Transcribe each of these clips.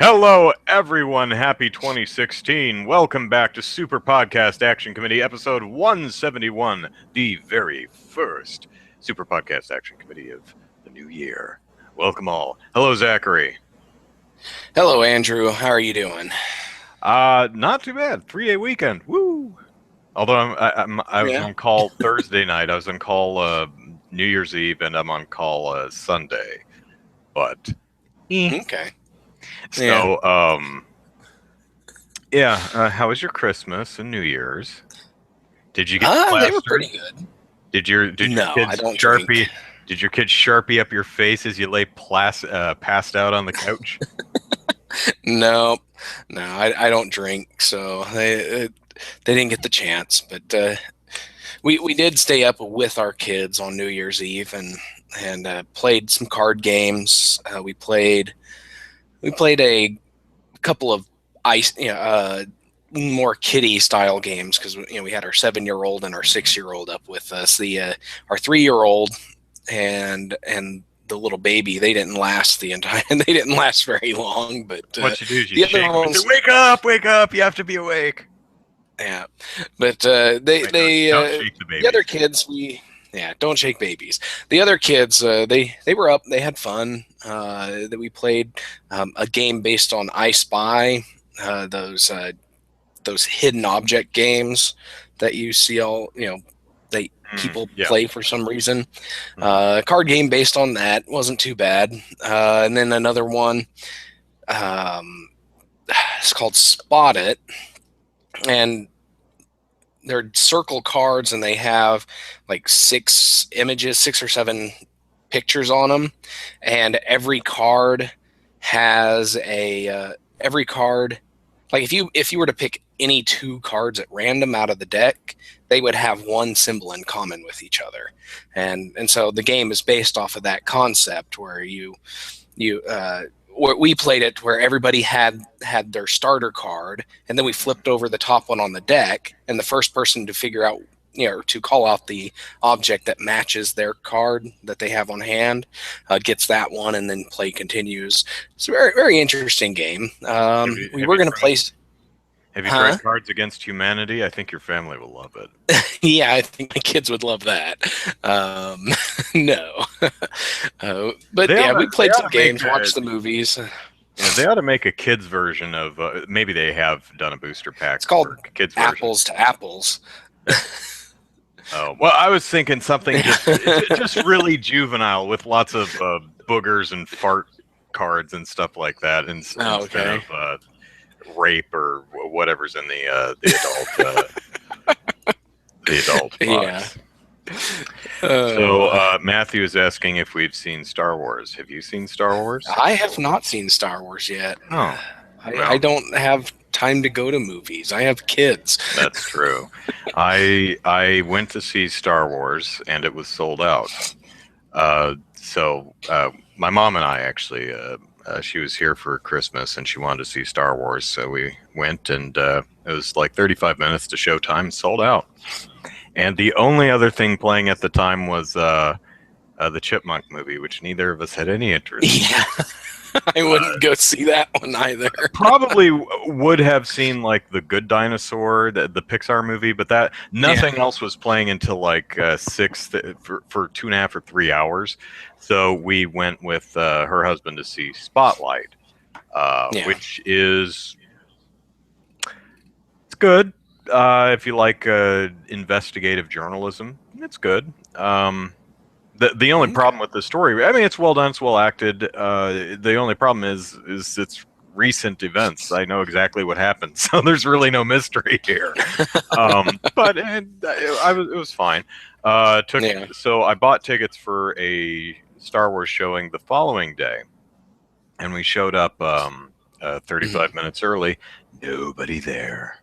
Hello, everyone. Happy 2016. Welcome back to Super Podcast Action Committee, episode 171, the very first Super Podcast Action Committee of the new year. Welcome all. Hello, Zachary. Hello, Andrew. How are you doing? Not too bad. 3-day weekend. Woo! Although I was on call Thursday night. I was on call New Year's Eve, and I'm on call Sunday. But Okay. So, how was your Christmas and New Year's? Did you get plastered? They were pretty good. Did your kids Sharpie? Did your kids Sharpie up your face as you lay passed out on the couch? No, I don't drink, so they didn't get the chance. But we did stay up with our kids on New Year's Eve and played some card games. We played a couple of more kiddie style games because we had our 7-year-old and our 6-year-old up with us. Our 3-year-old and the little baby, they didn't last very long. But what you do is you shake them and say, wake up! You have to be awake. Yeah, but don't shake the baby. The other kids, don't shake babies. The other kids, they were up. They had fun. That we played a game based on I Spy, those hidden object games that you see people play for some reason. Card game based on that wasn't too bad. And then another one, it's called Spot It, and they're circle cards, and they have like 6 or 7 pictures on them, and every card has every card, like if you were to pick any 2 cards at random out of the deck, they would have one symbol in common with each other, and so the game is based off of that concept where we played it where everybody had their starter card, and then we flipped over the top one on the deck, and the first person to figure out, to call out the object that matches their card that they have on hand gets that one, and then play continues. It's a very, very interesting game. We were going to play. Have you tried Cards Against Humanity? I think your family will love it. Yeah, I think my kids would love that. No. But we played some games, watched the movies. Yeah, they ought to make a kids version of. Maybe they have done a booster pack. It's called Kids Apples to Apples. Oh, well, I was thinking something just really juvenile with lots of boogers and fart cards and stuff like that, instead of rape or whatever's in the adult box. Yeah. So Matthew is asking if we've seen Star Wars. Have you seen Star Wars? I have not seen Star Wars yet. Oh, I don't have time to go to movies. I have kids. That's true. I went to see Star Wars, and it was sold out. So my mom and I actually, she was here for Christmas, and she wanted to see Star Wars, so we went, and it was like 35 minutes to showtime, sold out. And the only other thing playing at the time was the Chipmunk movie, which neither of us had any interest in. Yeah. I wouldn't go see that one either. Probably would have seen like The Good Dinosaur, the Pixar movie, but nothing else was playing until like 6 for 2.5 or 3 hours. So we went with her husband to see Spotlight, which is it's good if you like investigative journalism. It's good. The only problem with the story, I mean, it's well done, it's well acted. The only problem is it's recent events. I know exactly what happened, so there's really no mystery here. But it was fine. So I bought tickets for a Star Wars showing the following day, and we showed up 35 minutes early. Nobody there.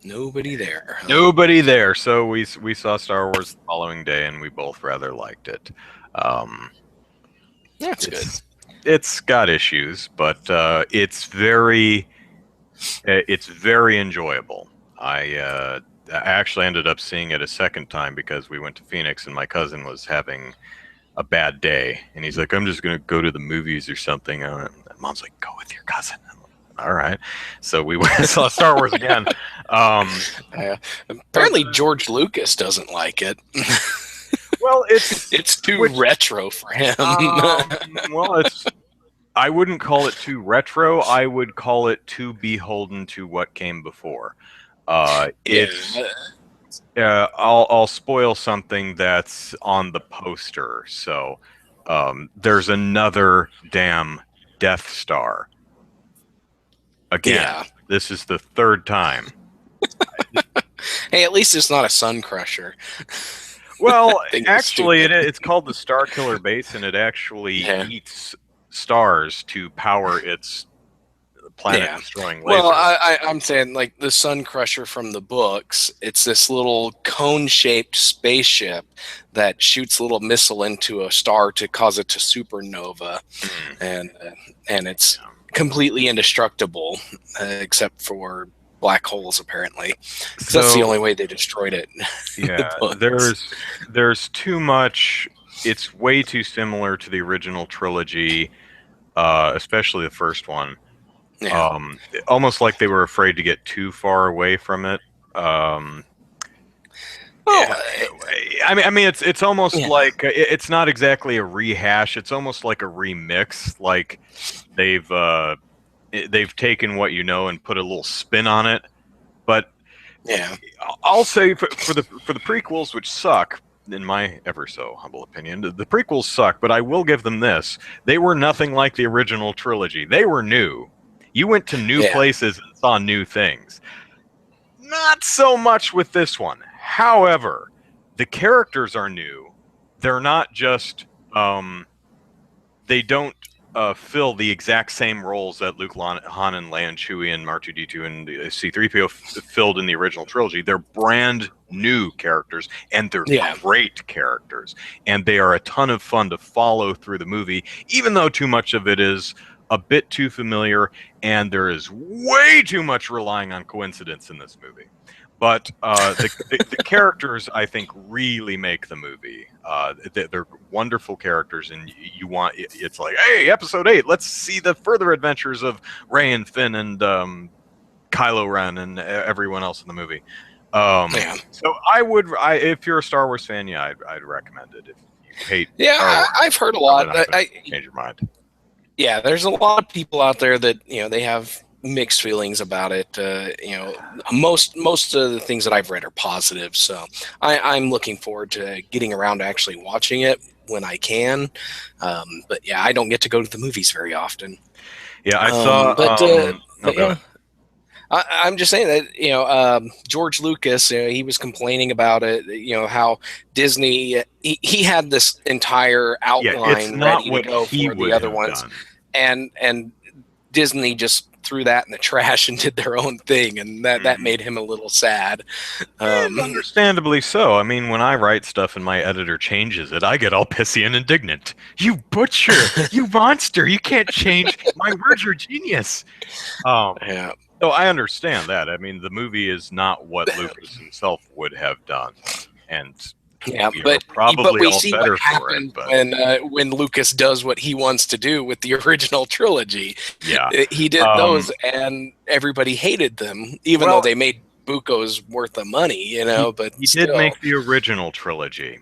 Nobody there. Nobody there. So we saw Star Wars the following day, and we both rather liked it. That's good. It's got issues, but it's very enjoyable. I actually ended up seeing it a second time because we went to Phoenix, and my cousin was having a bad day, and he's like, "I'm just gonna go to the movies or something." Mom's like, go with your cousin. All right. So we went and saw Star Wars again. Apparently, George Lucas doesn't like it. Well, It's too retro for him. Well, I wouldn't call it too retro. I would call it too beholden to what came before. It's I'll spoil something that's on the poster. So there's another damn Death Star. Again, this is the third time. Hey, at least it's not a Sun Crusher. Well, actually, it's called the Star Killer Base, and it actually eats stars to power its planet-destroying lasers. Well, I'm saying, like, the Sun Crusher from the books, it's this little cone-shaped spaceship that shoots a little missile into a star to cause it to supernova, and it's completely indestructible, except for black holes, apparently. So that's the only way they destroyed it. Yeah, there's too much. It's way too similar to the original trilogy, especially the first one. Yeah. Almost like they were afraid to get too far away from it. I mean, it's almost like it's not exactly a rehash. It's almost like a remix. Like they've taken what you know and put a little spin on it. But I'll say for the prequels, which suck in my ever so humble opinion, the prequels suck. But I will give them this: they were nothing like the original trilogy. They were new. You went to new places and saw new things. Not so much with this one. However, the characters are new. They're not just they don't fill the exact same roles that Luke, Han, and Leia, and Chewie, and R2-D2, and C-3PO filled in the original trilogy. They're brand new characters, and they're great characters. And they are a ton of fun to follow through the movie, even though too much of it is a bit too familiar, and there is way too much relying on coincidence in this movie. But the characters, I think, really make the movie. They're wonderful characters, and it's like, hey, episode 8, let's see the further adventures of Rey and Finn and Kylo Ren and everyone else in the movie. So if you're a Star Wars fan, I'd recommend it. If you hate Star Wars, I've heard a lot. Change your mind. Yeah, there's a lot of people out there that they have mixed feelings about it. Most of the things that I've read are positive, so I'm looking forward to getting around to actually watching it when I can. But yeah, I don't get to go to the movies very often. Yeah, I saw. I'm just saying that George Lucas, he was complaining about it. How Disney he had this entire outline ready to go for the other ones, and Disney just threw that in the trash and did their own thing, and that made him a little sad. Understandably so. I mean, when I write stuff and my editor changes it, I get all pissy and indignant. You butcher! You monster! You can't change my words. You're genius. So I understand that. I mean, the movie is not what Lucas himself would have done, and but we see what happened when Lucas does what he wants to do with the original trilogy. Yeah, he did those, and everybody hated them, even though they made buco's worth of money. But he did make the original trilogy,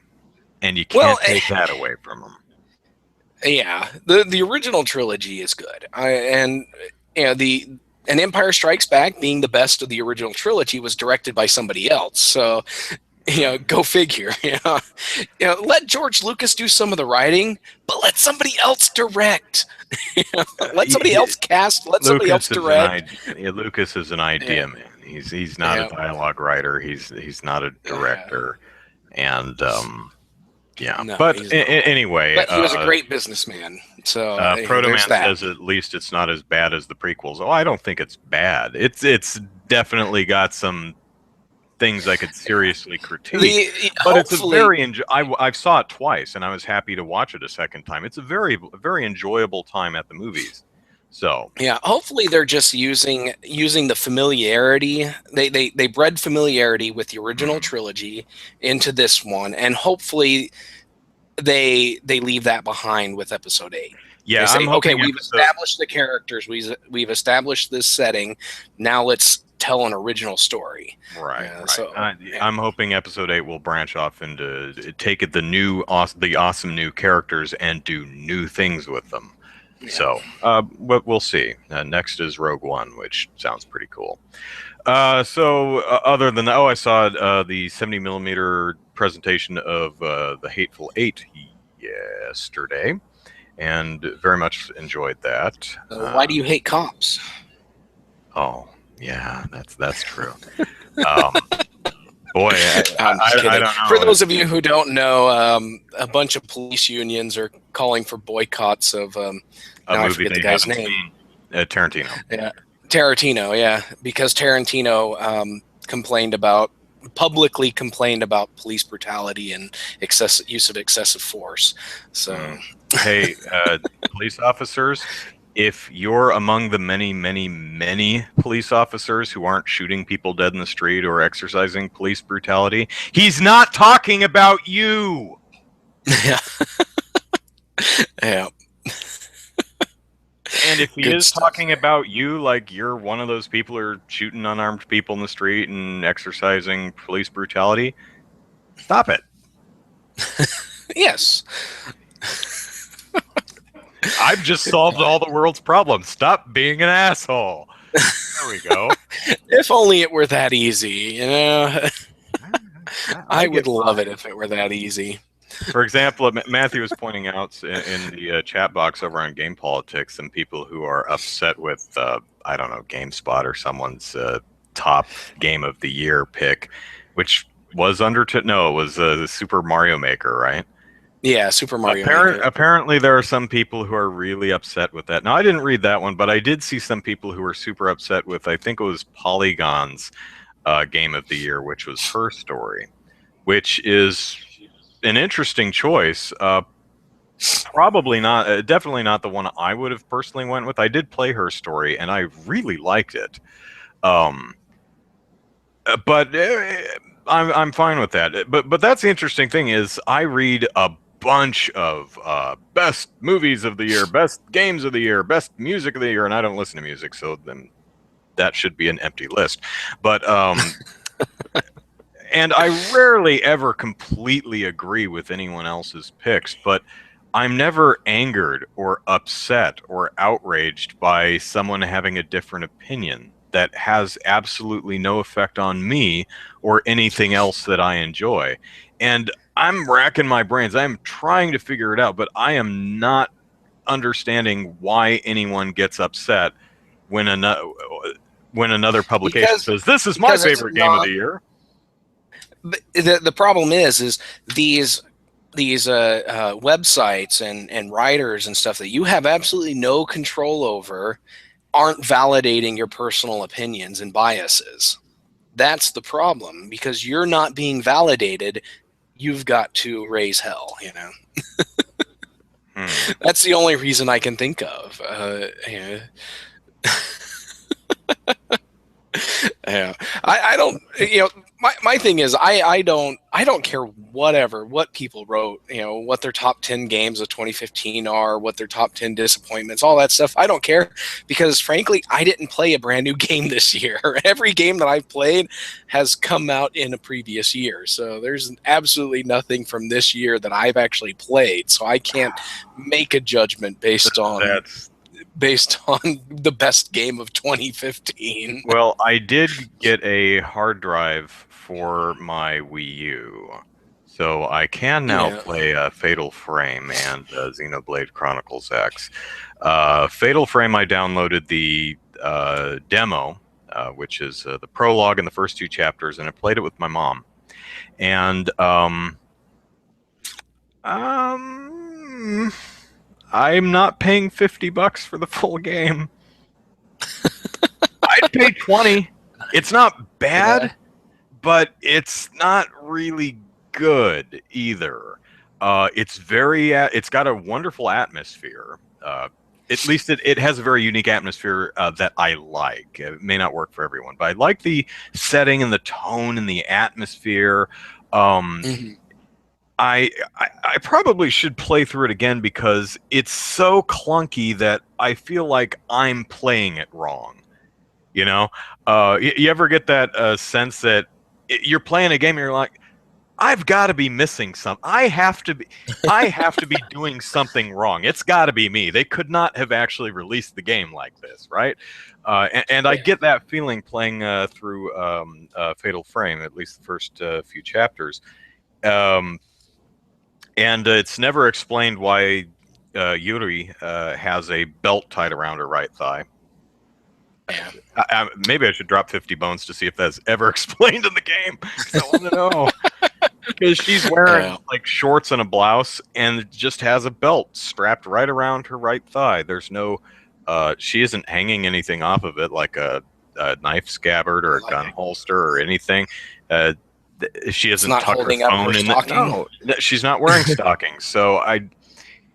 and you can't take that away from him. Yeah, the original trilogy is good, and Empire Strikes Back, being the best of the original trilogy, was directed by somebody else. So, go figure. Let George Lucas do some of the writing, but let somebody else direct. Let somebody else cast. Let somebody else direct. Lucas is an idea man. He's not a dialogue writer. He's not a director, and No, but anyway, but he was a great businessman. So Protoman says at least it's not as bad as the prequels. Oh, I don't think it's bad. It's definitely got some things I could seriously critique. But it's a very I saw it twice, and I was happy to watch it a second time. It's a very enjoyable time at the movies. So yeah, hopefully they're just using the familiarity. They bred familiarity with the original trilogy into this one, and hopefully they leave that behind with episode 8. Yeah, They I'm say, okay, hoping we've episode. established the characters, we've established this setting. Now let's tell an original story. Right, Yeah, right. so yeah, I'm hoping episode 8 will branch off into take it the awesome new characters and do new things with them. yeah. So, we'll see. Next is Rogue One, which sounds pretty cool. Other than that, I saw the 70 millimeter presentation of the Hateful Eight yesterday, and very much enjoyed that. Why do you hate cops? Oh, yeah, that's true. Um, Boy, I'm just I kidding. don't For know. those of you who don't know, a bunch of police unions are calling for boycotts of. A Now I movie forget the they guy's haven't name. seen. Tarantino. Yeah, Tarantino. Yeah, because Tarantino publicly complained about police brutality and excessive use of excessive force. So, Mm. Hey, police officers, if you're among the many, many, many police officers who aren't shooting people dead in the street or exercising police brutality, he's not talking about you. yeah, yeah, And if he good is stuff. talking about you, like you're one of those people who are shooting unarmed people in the street and exercising police brutality, stop it. Yes. I've just Good solved point. all the world's problems. Stop being an asshole. There we go. If only it were that easy, you know. I I get would love mine. it if it were that easy. For example, Matthew was pointing out in the chat box over on Game Politics some people who are upset with, I don't know, GameSpot or someone's top game of the year pick, which was no, it was the Super Mario Maker, right? Yeah, Super Mario Maker. Apparently, there are some people who are really upset with that. Now, I didn't read that one, but I did see some people who were super upset with, I think it was Polygon's game of the year, which was Her Story, which is an interesting choice. Probably not, definitely not the one I would have personally went with. I did play Her Story, and I really liked it. Um, but I'm fine with that. But that's the interesting thing is I read a bunch of best movies of the year, best games of the year, best music of the year, and I don't listen to music, so then that should be an empty list. But and I rarely ever completely agree with anyone else's picks, but I'm never angered or upset or outraged by someone having a different opinion that has absolutely no effect on me or anything else that I enjoy. And I'm racking my brains. I'm trying to figure it out, but I am not understanding why anyone gets upset when another publication because says this is my because it's favorite game of not the year. the problem is these websites and writers and stuff that you have absolutely no control over aren't validating your personal opinions and biases. That's the problem because you're not being validated. You've got to raise hell, you know. That's the only reason I can think of. Yeah. Yeah. I don't, you know, my thing is I don't care what people wrote, you know, what their top 10 games of 2015 are, what their top 10 disappointments, all that stuff. I don't care because frankly, I didn't play a brand new game this year. Every game that I've played has come out in a previous year. So there's absolutely nothing from this year that I've actually played. So I can't make a judgment based on That's the best game of 2015. Well, I did get a hard drive for my Wii U, so I can now Yeah. play Fatal Frame and Xenoblade Chronicles X. Fatal Frame, I downloaded the demo, which is the prologue and the first two chapters, and I played it with my mom. And um, I'm not paying $50 for the full game. I'd pay 20. It's not Yeah. bad, but it's not really good either. It's got a wonderful atmosphere. At least it has a very unique atmosphere that I like. It may not work for everyone, but I like the setting and the tone and the atmosphere. Um, Mhm. I probably should play through it again because it's so clunky that I feel like I'm playing it wrong. You know, you ever get that sense that you're playing a game and you're like, I've got to be missing some. I have to be doing something wrong. It's got to be me. They could not have actually released the game like this, right? And I Yeah. get that feeling playing through Fatal Frame, at least the first few chapters. Um, and it's never explained why Yuri has a belt tied around her right thigh. Yeah. Maybe I should drop 50 bones to see if that's ever explained in the game. I want to know. Because she's wearing Yeah. like shorts and a blouse and just has a belt strapped right around her right thigh. There's no, she isn't hanging anything off of it like a knife scabbard or a gun holster or anything. Uh, she It's hasn't not tucked her holding up her phone in it. stocking. No, she's not wearing stockings. So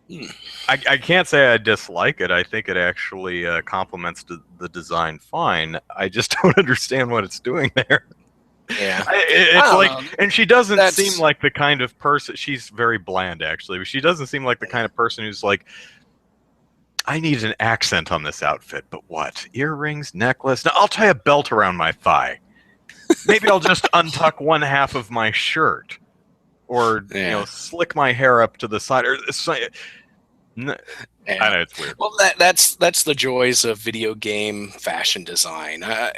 Hmm. I can't say I dislike it. I think it actually complements the design fine. I just don't understand what it's doing there. Yeah. I It's don't like, know. and she doesn't seem That's like the kind of person. She's very bland, actually. She doesn't seem like the kind of person who's like, I need an accent on this outfit, but what? Earrings, necklace? No, I'll tie a belt around my thigh. Maybe I'll just untuck one half of my shirt, or yeah. slick my hair up to the side. I Yeah. know it's weird. Well, that's the joys of video game fashion design. I,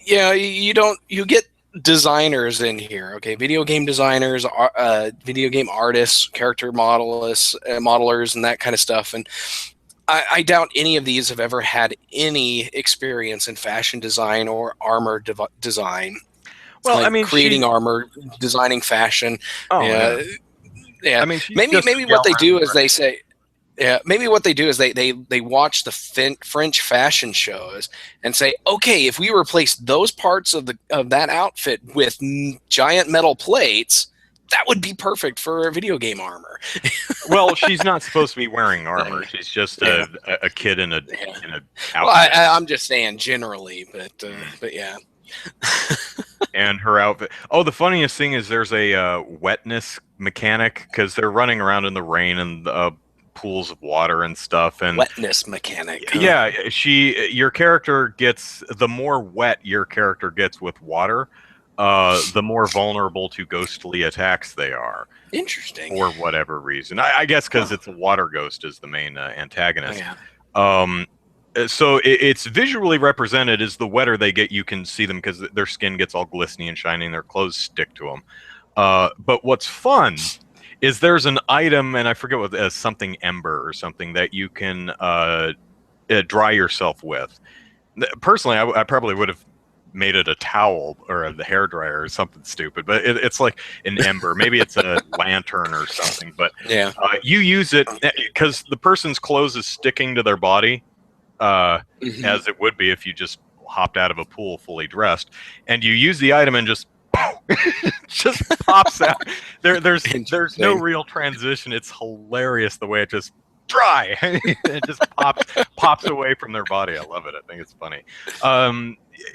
you get designers in here. Okay, video game designers, video game artists, character modelers, and that kind of stuff. And I doubt any of these have ever had any experience in fashion design or armor design, Well, I like mean, creating armor, designing fashion. oh yeah. Yeah, yeah. I mean, she's Maybe just a maybe what gal they around do the is they say, yeah, maybe what they do is they watch the French fashion shows and say, okay, if we replace those parts of that outfit with giant metal plates, that would be perfect for video game armor. Well, she's not supposed to be wearing armor. Yeah. She's just Yeah. a kid in a Yeah. Well, outfit. I'm just saying generally, but yeah. And her outfit. Oh, the funniest thing is there's a wetness mechanic because they're running around in the rain and pools of water and stuff. And Wetness mechanic. Huh? yeah, your character gets, the more wet your character gets with water, the more vulnerable to ghostly attacks they are. Interesting. For whatever reason. I guess because Huh. it's a water ghost is the main antagonist. Yeah. So it's visually represented as the wetter they get, you can see them because their skin gets all glistening and shiny and their clothes stick to them. But what's fun is there's an item, and I forget what, something ember or something that you can dry yourself with. Personally, I probably would have made it a towel or the hair dryer or something stupid, but it's like an ember. Maybe it's a lantern or something. But Yeah. you use it because the person's clothes is sticking to their body, Mhm. as it would be if you just hopped out of a pool fully dressed, and you use the item and just just pops out. There's no Interesting. real transition. It's hilarious the way it just dry. It just pops away from their body. I love it. I think it's funny.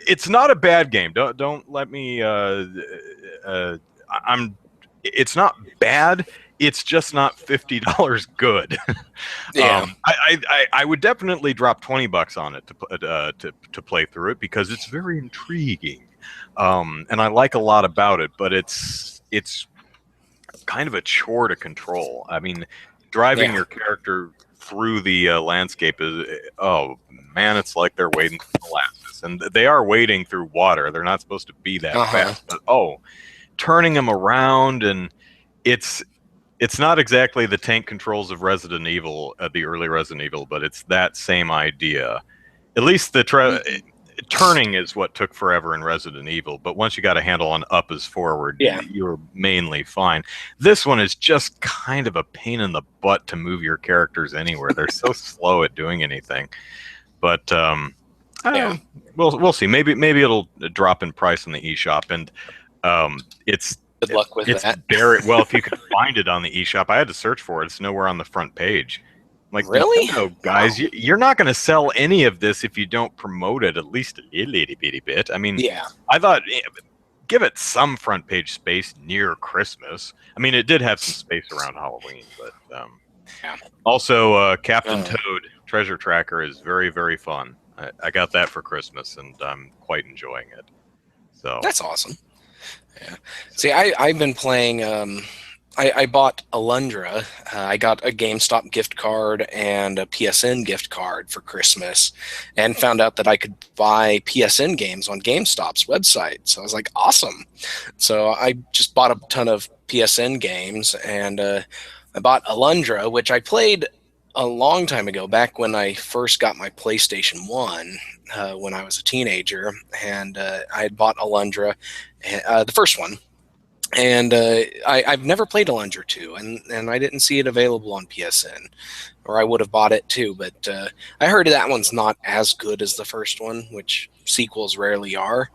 It's not a bad game. Don't let me. I'm. It's not bad. It's just not $50 good. Yeah. I would definitely drop $20 on it to play through it because it's very intriguing, and I like a lot about it. But it's kind of a chore to control. I mean, driving Yeah. your character through the landscape is, oh man, it's like they're wading through molasses, and they are wading through water. They're not supposed to be that fast, but turning them around, and it's not exactly the tank controls of Resident Evil, the early Resident Evil, but it's that same idea. At least the turning is what took forever in Resident Evil, but once you got a handle on up as forward, Yeah. you're mainly fine. This one is just kind of a pain in the butt to move your characters anywhere. They're so slow at doing anything. But Yeah. we'll see. Maybe it'll drop in price in the eShop, and it's Good luck with that. well, if you can find it on the eShop. I had to search for it. It's nowhere on the front page. Like, Really? no, guys, you're not going to sell any of this if you don't promote it at least a little bitty bit. I mean, Yeah. I thought give it some front page space near Christmas. I mean, it did have some space around Halloween, but Yeah. also Captain Uh, Toad Treasure Tracker is very, very fun. I got that for Christmas, and I'm quite enjoying it. So, that's awesome. Yeah. See, I've been playing. I bought Alundra. I got a GameStop gift card and a PSN gift card for Christmas, and found out that I could buy PSN games on GameStop's website. So I was like, awesome. So I just bought a ton of PSN games, and I bought Alundra, which I played a long time ago, back when I first got my PlayStation 1, when I was a teenager, and I had bought Alundra, the first one, and I've never played Alundra 2, and I didn't see it available on PSN, or I would have bought it too, but I heard that one's not as good as the first one, which sequels rarely are.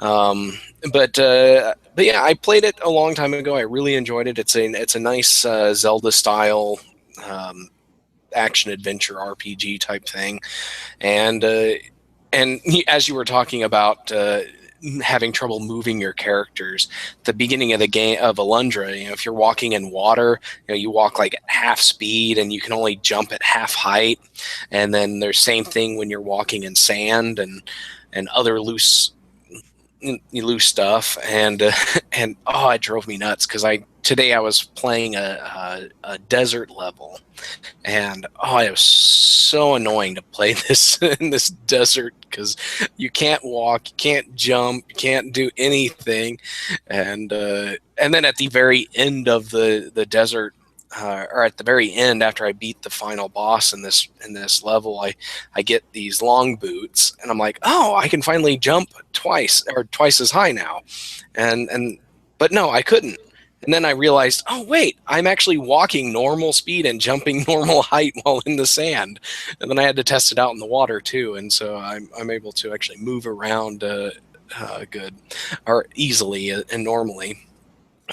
Um, but yeah, I played it a long time ago. I really enjoyed it. It's a nice Zelda style action adventure RPG type thing, and as you were talking about having trouble moving your characters, the beginning of the game of Alundra, if you're walking in water, you walk like at half speed and you can only jump at half height. And then there's same thing when you're walking in sand and other loose stuff, and oh, it drove me nuts because today I was playing a desert level, and oh, it was so annoying to play this in this desert because you can't walk, you can't jump, you can't do anything, and then at the very end of the desert, or at the very end, after I beat the final boss in this level, I get these long boots, and I'm like, oh, I can finally jump twice or twice as high now, and but no, I couldn't. And then I realized, oh wait, I'm actually walking normal speed and jumping normal height while in the sand. And then I had to test it out in the water too, and so I'm able to actually move around good or easily and normally.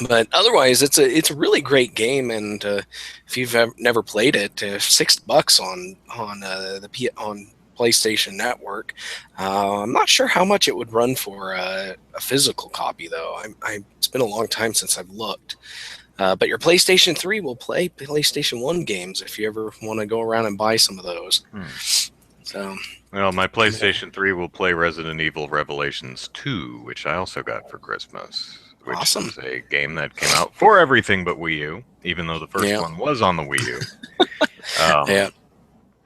But otherwise, it's a really great game, and if you've never played it, $6 on PlayStation Network. I'm not sure how much it would run for a physical copy, though. It's been a long time since I've looked. But your PlayStation 3 will play PlayStation 1 games if you ever want to go around and buy some of those. So, well, my PlayStation 3 will play Resident Evil Revelations 2, which I also got for Christmas, which awesome. is a game that came out for everything but Wii U, even though the first one was on the Wii U. Yeah.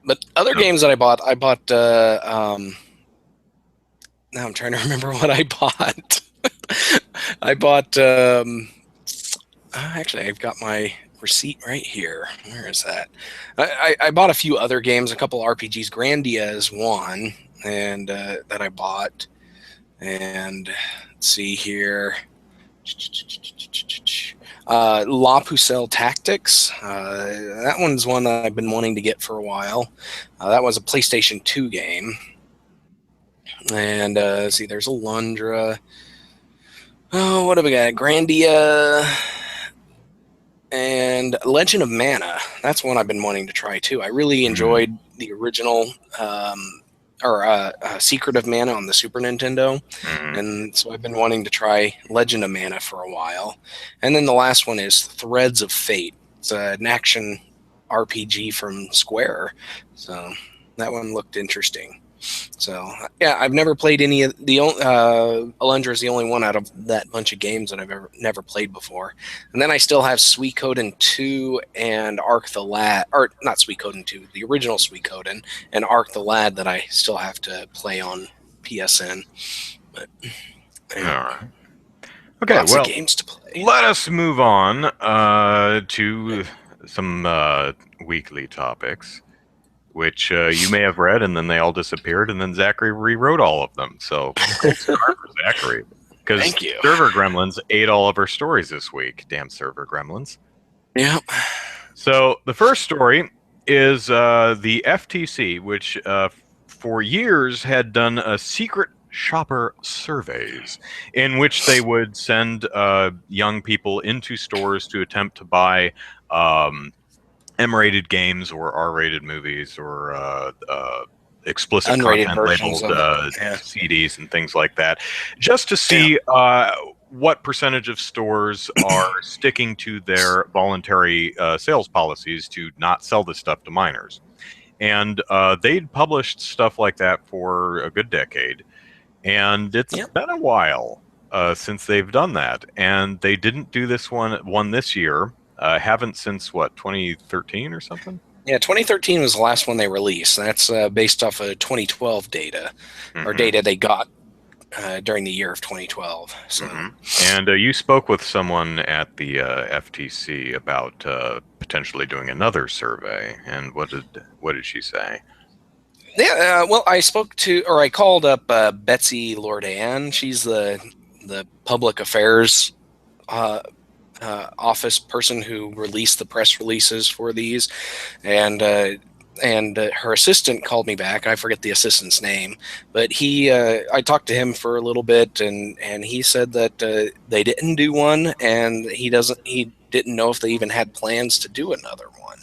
But other games that I bought, now I'm trying to remember what I bought. I bought, actually, I've got my receipt right here. Where is that? I bought a few other games, a couple RPGs. Grandia is one, and that I bought. And let's see here. La Pucelle Tactics. That one's one that I've been wanting to get for a while. That was a PlayStation 2 game. And see, there's Alundra. Oh, what have we got? Grandia and Legend of Mana. That's one I've been wanting to try too. I really enjoyed the original, Secret of Mana on the Super Nintendo, and so I've been wanting to try Legend of Mana for a while. And then the last one is Threads of Fate. It's an action RPG from Square, so that one looked interesting. So yeah, I've never played any of the Alundra is the only one out of that bunch of games that I've never played before. And then I still have Suikoden 2 and Arc the Lad, or not Suikoden 2, the original Suikoden, and Arc the Lad that I still have to play on PSN. But yeah. All right. Okay, lots of games to play. Let us move on to some weekly topics, which you may have read, and then they all disappeared, and then Zachary rewrote all of them. So, start for Zachary, because server gremlins ate all of our stories this week. Damn server gremlins. Yeah. So the first story is the FTC, which for years had done a secret shopper surveys in which they would send young people into stores to attempt to buy M-rated games or R-rated movies or explicit unrated content labeled CDs and things like that, just to see what percentage of stores are sticking to their voluntary sales policies to not sell this stuff to minors. And they'd published stuff like that for a good decade. And it's Yep. been a while since they've done that. And they didn't do this one this year. Haven't since what, 2013 or something? Yeah, 2013 was the last one they released. That's based off of 2012 data, or Mm-hmm. data they got during the year of 2012. So, Mm-hmm. And you spoke with someone at the FTC about potentially doing another survey. And what did she say? yeah, well, I called up Betsy Lordan. She's the public affairs uh, office person who released the press releases for these, and her assistant called me back. I forget the assistant's name, but I talked to him for a little bit, and he said that they didn't do one, and he didn't know if they even had plans to do another one.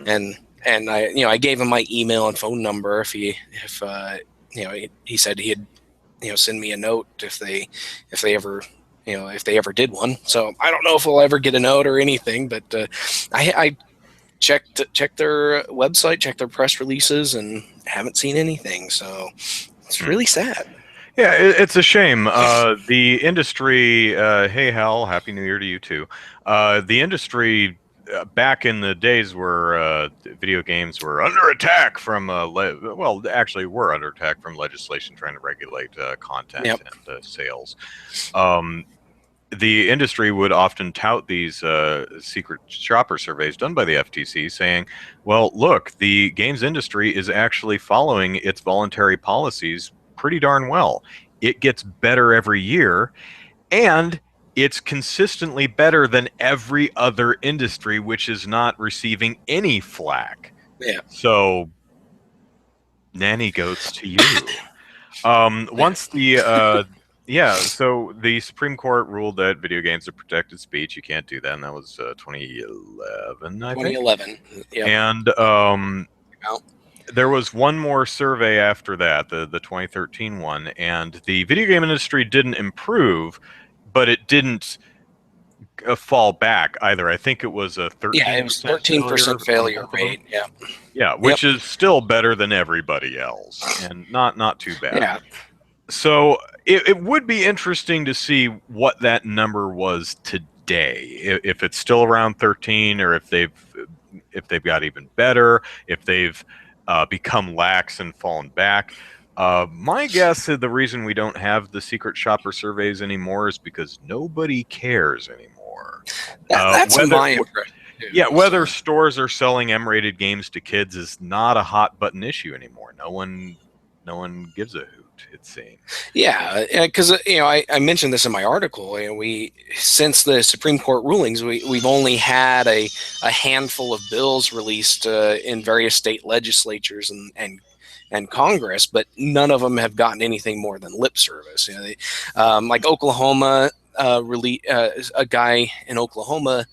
Mm. And I gave him my email and phone number he said he'd send me a note if they ever if they ever did one. So I don't know if we'll ever get a note or anything, but I checked their website, checked their press releases, and haven't seen anything. So it's really sad. Yeah, it's a shame. The industry, hey Hal, Happy New Year to you too. The industry back in the days where video games were under attack from, well, actually were under attack from legislation trying to regulate content Yep. and sales. Um, the industry would often tout these secret shopper surveys done by the FTC saying, well, look, the games industry is actually following its voluntary policies pretty darn well. It gets better every year, and it's consistently better than every other industry, which is not receiving any flack. Yeah. So, nanny goats to you. Once the so the Supreme Court ruled that video games are protected speech. You can't do that, and that was 2011, I think. 2011. Yep. And there was one more survey after that, the 2013 one, and the video game industry didn't improve, but it didn't fall back either. I think it was a 13% Yeah, it was 13% failure rate. Yeah. Yeah, which is still better than everybody else, and not too bad. Yeah. So it would be interesting to see what that number was today, if it's still around 13, or if they've got even better, if they've become lax and fallen back. My guess is the reason we don't have the secret shopper surveys anymore is because nobody cares anymore. That's my impression. Yeah, whether stores are selling M-rated games to kids is not a hot button issue anymore. No one gives a hoot, it seems. Yeah, because I mentioned this in my article. We since the Supreme Court rulings, we've only had a handful of bills released in various state legislatures and Congress, but none of them have gotten anything more than lip service. Like Oklahoma, a guy in Oklahoma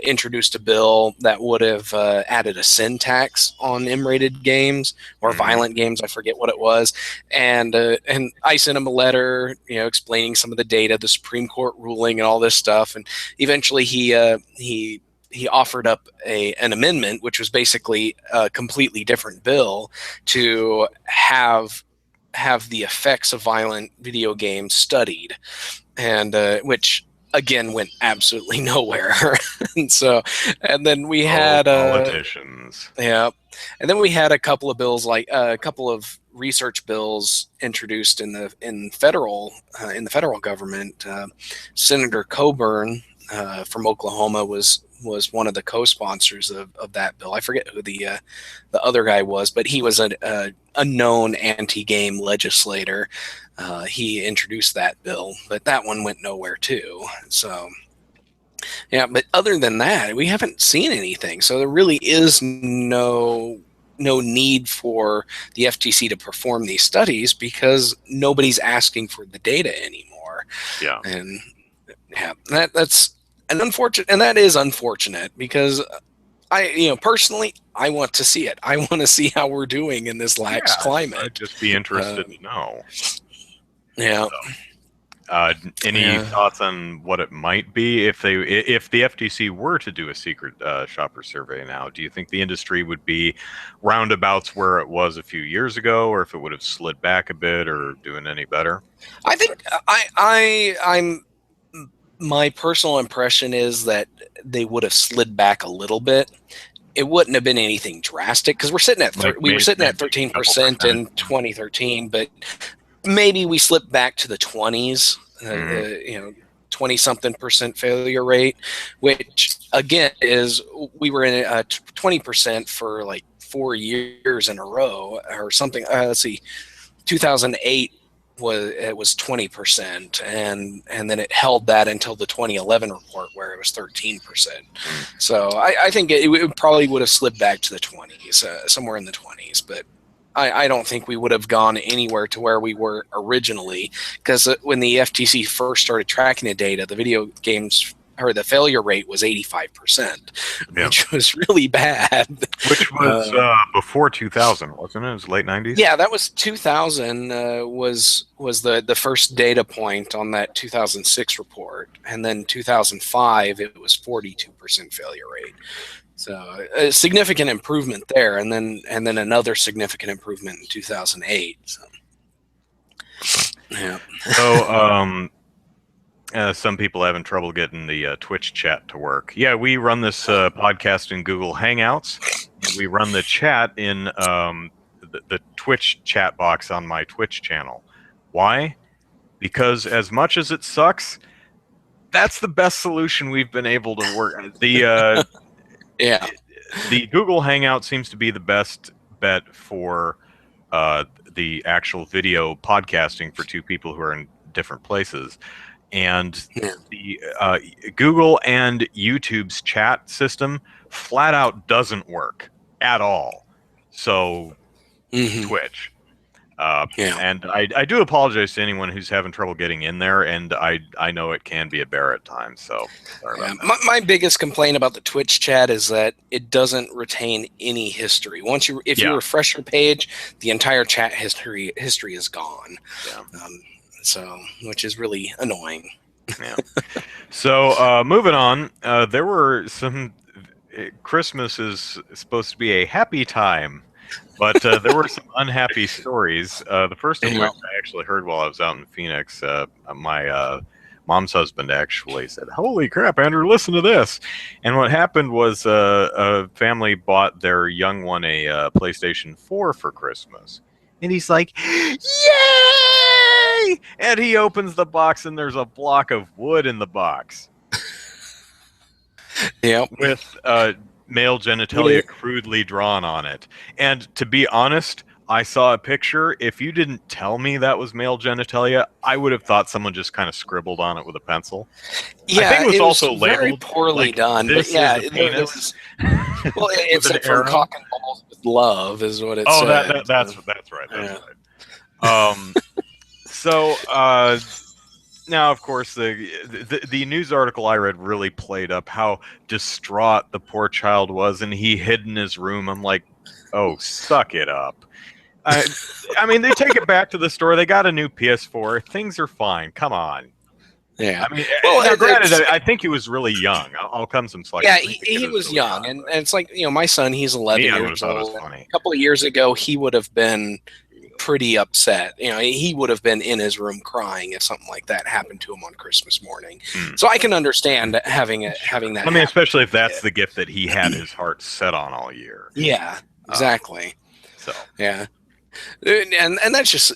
introduced a bill that would have added a sin tax on M-rated games or violent games. I forget what it was, and I sent him a letter, explaining some of the data, the Supreme Court ruling, and all this stuff. And eventually, he offered up an amendment, which was basically a completely different bill to have the effects of violent video games studied, and which again went absolutely nowhere. and then we had politicians. Yeah, and then we had a couple of bills, like a couple of research bills introduced in the federal government. Senator Coburn from Oklahoma was one of the co-sponsors of that bill. I forget who the other guy was, but he was a known anti-game legislator. He introduced that bill, but that one went nowhere too. So, yeah, but other than that, we haven't seen anything. So there really is no need for the FTC to perform these studies because nobody's asking for the data anymore. Yeah, and yeah, that's an unfortunate, and that is unfortunate because personally, I want to see it. I want to see how we're doing in this lax climate. I'd just be interested to know. Yeah. Any thoughts on what it might be if the FTC were to do a secret shopper survey now? Do you think the industry would be roundabouts where it was a few years ago, or if it would have slid back a bit, or doing any better? I think I'm my personal impression is that they would have slid back a little bit. It wouldn't have been anything drastic because we're sitting at we were sitting at 13% in 2013, but maybe we slipped back to the 20s. 20-something% failure rate, which again is we were in 20% for like 4 years in a row or something. Let's see, 2008 was 20%, and then it held that until the 2011 report where it was 13%. So I think it probably would have slipped back to the 20s, somewhere in the 20s, but I don't think we would have gone anywhere to where we were originally, because when the FTC first started tracking the data, the video games or the failure rate was 85%, which was really bad. Which was before 2000, wasn't it? It was late 90s. Yeah, that was 2000. Was the first data point on that 2006 report, and then 2005 it was 42% failure rate. So a significant improvement there, and then another significant improvement in 2008. So, yeah. So some people having trouble getting the Twitch chat to work. Yeah, we run this podcast in Google Hangouts. We run the chat in the Twitch chat box on my Twitch channel. Why? Because as much as it sucks, that's the best solution we've been able to work. The Google Hangout seems to be the best bet for the actual video podcasting for two people who are in different places. And the Google and YouTube's chat system flat out doesn't work at all. So Twitch. And I do apologize to anyone who's having trouble getting in there, and I know it can be a bear at times. So sorry about that. My biggest complaint about the Twitch chat is that it doesn't retain any history. If you refresh your page, the entire chat history is gone. So, which is really annoying. Yeah. So, moving on, there were some. Christmas is supposed to be a happy time, but there were some unhappy stories. The first of which I actually heard while I was out in Phoenix. My mom's husband actually said, "Holy crap, Andrew, listen to this!" And what happened was a family bought their young one a PlayStation 4 for Christmas, and he's like, "Yay!" And he opens the box, and there's a block of wood in the box. With male genitalia crudely drawn on it. And to be honest, I saw a picture. If you didn't tell me that was male genitalia, I would have thought someone just kind of scribbled on it with a pencil. Yeah, I think it was also very labeled poorly done. But yeah, well, it's from Cock and Balls with Love, is what it said. That's right. That's right. So now, of course, the news article I read really played up how distraught the poor child was, and he hid in his room. I'm like, oh, suck it up. I mean, they take it back to the store. They got a new PS4. Things are fine. Come on. Yeah. I mean, now, granted, I think he was really young. I'll come some slack. Yeah, he was really young, and it's like, my son, he's 11 years old. A couple of years ago, he would have been pretty upset. He would have been in his room crying if something like that happened to him on Christmas morning. So I can understand having that. I mean, especially if that's the gift that he had his heart set on all year. Yeah, exactly. Yeah. And that's just,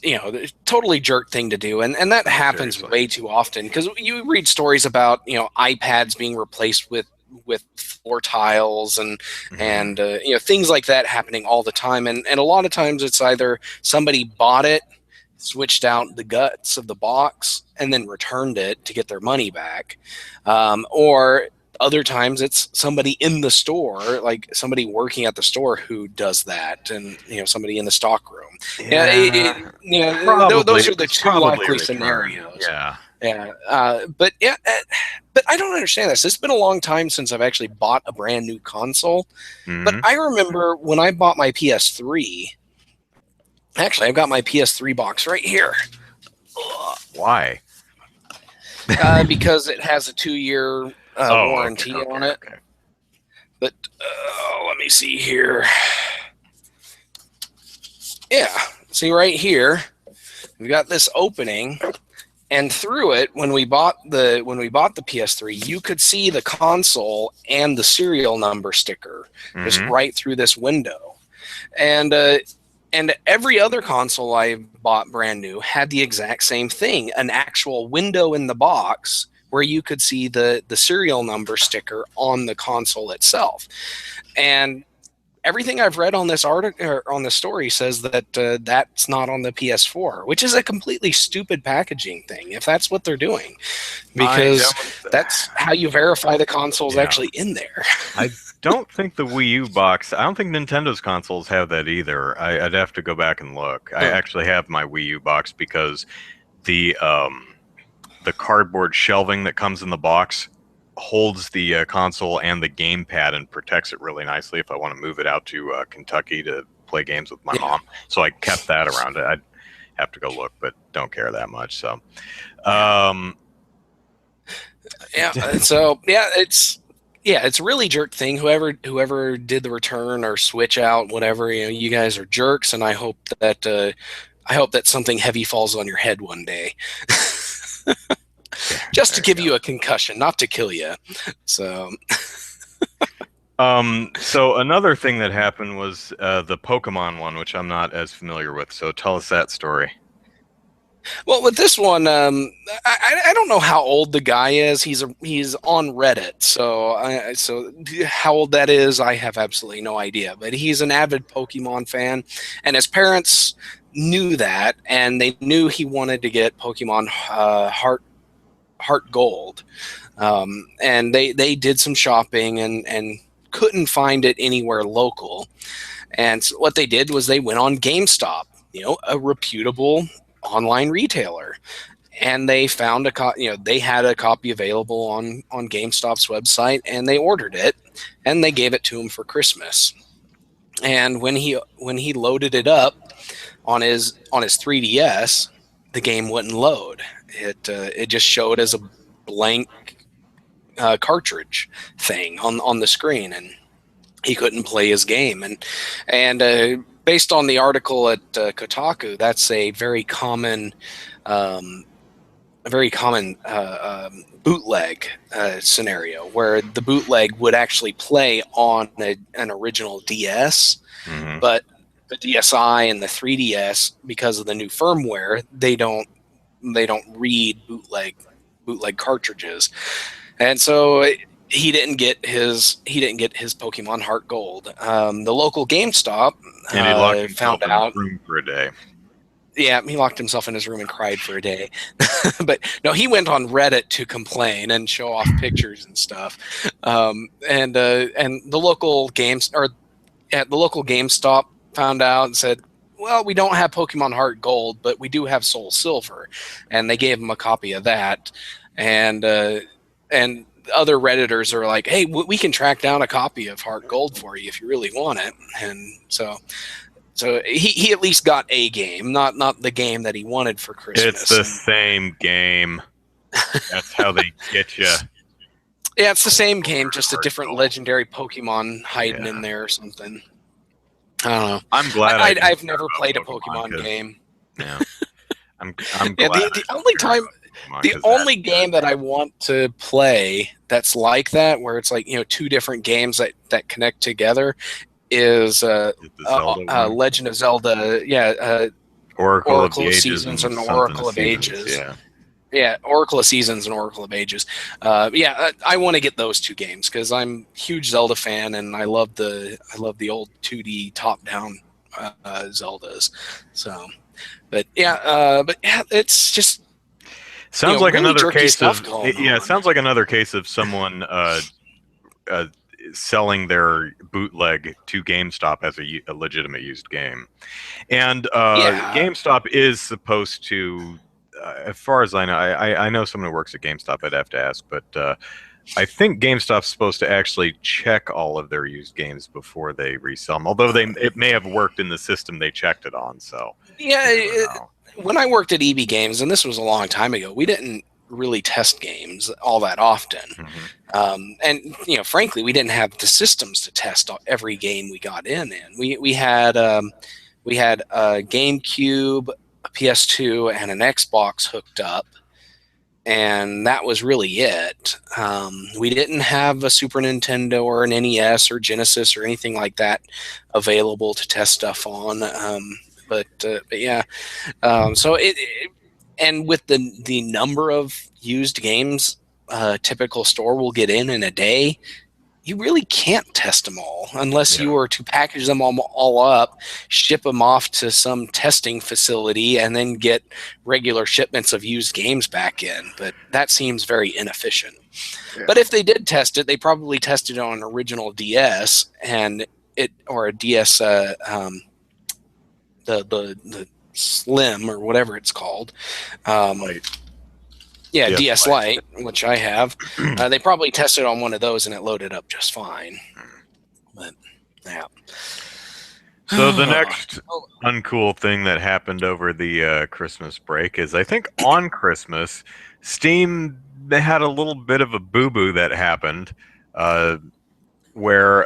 totally jerk thing to do. And that happens way too often, because you read stories about, iPads being replaced with floor tiles and things like that happening all the time. And a lot of times it's either somebody bought it, switched out the guts of the box, and then returned it to get their money back. Or other times it's somebody in the store, like somebody working at the store, who does that, and somebody in the stock room. Those are the two likely scenarios. But I don't understand this. It's been a long time since I've actually bought a brand new console. But I remember when I bought my PS3. Actually, I've got my PS3 box right here. Why? because it has a 2-year Oh, okay, warranty on okay, it. okay. But let me see here. Yeah, see right here, we got this opening, and through it, when we bought the PS3, you could see the console and the serial number sticker just Mm-hmm. right through this window. And every other console I bought brand new had the exact same thing, an actual window in the box where you could see the serial number sticker on the console itself. And everything I've read on this article or on the story says that that's not on the PS4, which is a completely stupid packaging thing if that's what they're doing, I because don't. that's how you verify the console's Yeah. actually in there. I don't think the Wii U box. I don't think Nintendo's consoles have that either. I'd have to go back and look. I Huh. actually have my Wii U box because the cardboard shelving that comes in the box holds the console and the gamepad and protects it really nicely if I want to move it out to Kentucky to play games with my Yeah. mom. So I kept that around it. I'd have to go look, but don't care that much. So, Yeah. um, Yeah. So it's a really jerk thing. Whoever did the return or switch out, whatever, you guys are jerks, and I hope that something heavy falls on your head one day. Just to there you give go. you a concussion, not to kill you. So So another thing that happened was the Pokemon one, which I'm not as familiar with. So tell us that story. well, with this one, I don't know how old the guy is. He's on Reddit, so how old that is, I have absolutely no idea. But he's an avid Pokemon fan, and his parents knew that, and they knew he wanted to get Pokemon Heart Gold, and they did some shopping and couldn't find it anywhere local. And so what they did was they went on GameStop, a reputable online retailer, and they found they had a copy available on GameStop's website, and they ordered it, and they gave it to him for Christmas. And when he loaded it up on his 3DS, the game wouldn't load. It just showed as a blank cartridge thing on the screen, and he couldn't play his game. And based on the article at Kotaku, that's a very common bootleg scenario where the bootleg would actually play on an original DS, Hmm. but the DSi and the 3DS, because of the new firmware, they don't read bootleg cartridges, and so he didn't get his Pokemon Heart Gold. The local GameStop And he locked himself found in his out. room for a day. Yeah, he locked himself in his room and cried for a day. But no, he went on Reddit to complain and show off pictures and stuff. And the local GameStop found out and said, "Well, we don't have Pokemon Heart Gold, but we do have Soul Silver," and they gave him a copy of that. And other Redditors are like, "Hey, we can track down a copy of Heart Gold for you if you really want it." And so he at least got a game, not the game that he wanted for Christmas. It's the same game. That's how they get you. Yeah, it's the same game, just a Heart different Gold. legendary Pokemon hiding Yeah. in there or something. I don't know. I'm glad I've didn't never care played a about Pokemon 'cause- game. Yeah, I'm Yeah, glad. the only time, the only game that I want to play that's like that, where it's like two different games that connect together, is The Zelda one? Legend of Zelda. Yeah, Oracle of Oracle the of Ages Seasons and something Oracle of Seasons. Ages. Yeah. Yeah, Oracle of Seasons and Oracle of Ages. I want to get those two games because I'm a huge Zelda fan, and I love the old 2D top down Zeldas. So, but yeah, it's just Sounds like really another jerky case stuff of going yeah. It on. sounds like another case of someone uh, selling their bootleg to GameStop as a legitimate used game. And Yeah, GameStop is supposed to, as far as I know, I know someone who works at GameStop. I'd have to ask, but I think GameStop's supposed to actually check all of their used games before they resell them. Although it may have worked in the system they checked it on. So yeah. you never know. When I worked at EB Games, and this was a long time ago, we didn't really test games all that often. And frankly, we didn't have the systems to test every game we got in. We had a GameCube, a PS2, and an Xbox hooked up, and that was really it. We didn't have a Super Nintendo or an NES or Genesis or anything like that available to test stuff on. But yeah, so and with the number of used games a typical store will get in a day, you really can't test them all unless you were to package them all up, ship them off to some testing facility, and then get regular shipments of used games back in. But that seems very inefficient. Yeah. But if they did test it, they probably tested it on an original DS or a DS, the Slim or whatever it's called. Yeah, DS Lite, which I have. They probably tested on one of those and it loaded up just fine. But yeah. So the next uncool thing that happened over the Christmas break is, I think on Christmas, Steam, they had a little bit of a boo-boo that happened where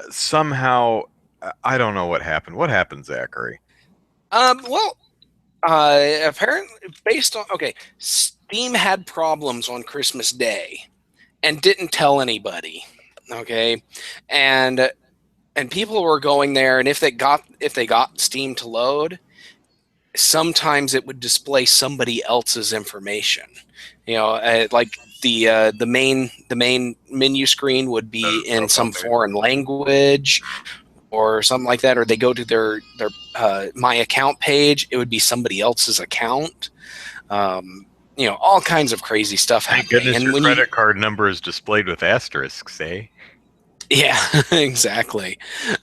somehow, I don't know what happened. What happened, Zachary? Apparently, Steam had problems on Christmas Day and didn't tell anybody. Okay, and people were going there, and if they got Steam to load, sometimes it would display somebody else's information. Like the main menu screen would be in some foreign language or something like that, or they go to their my account page, it would be somebody else's account. All kinds of crazy stuff happening. Thank goodness your credit card number is displayed with asterisks, eh? Yeah, exactly.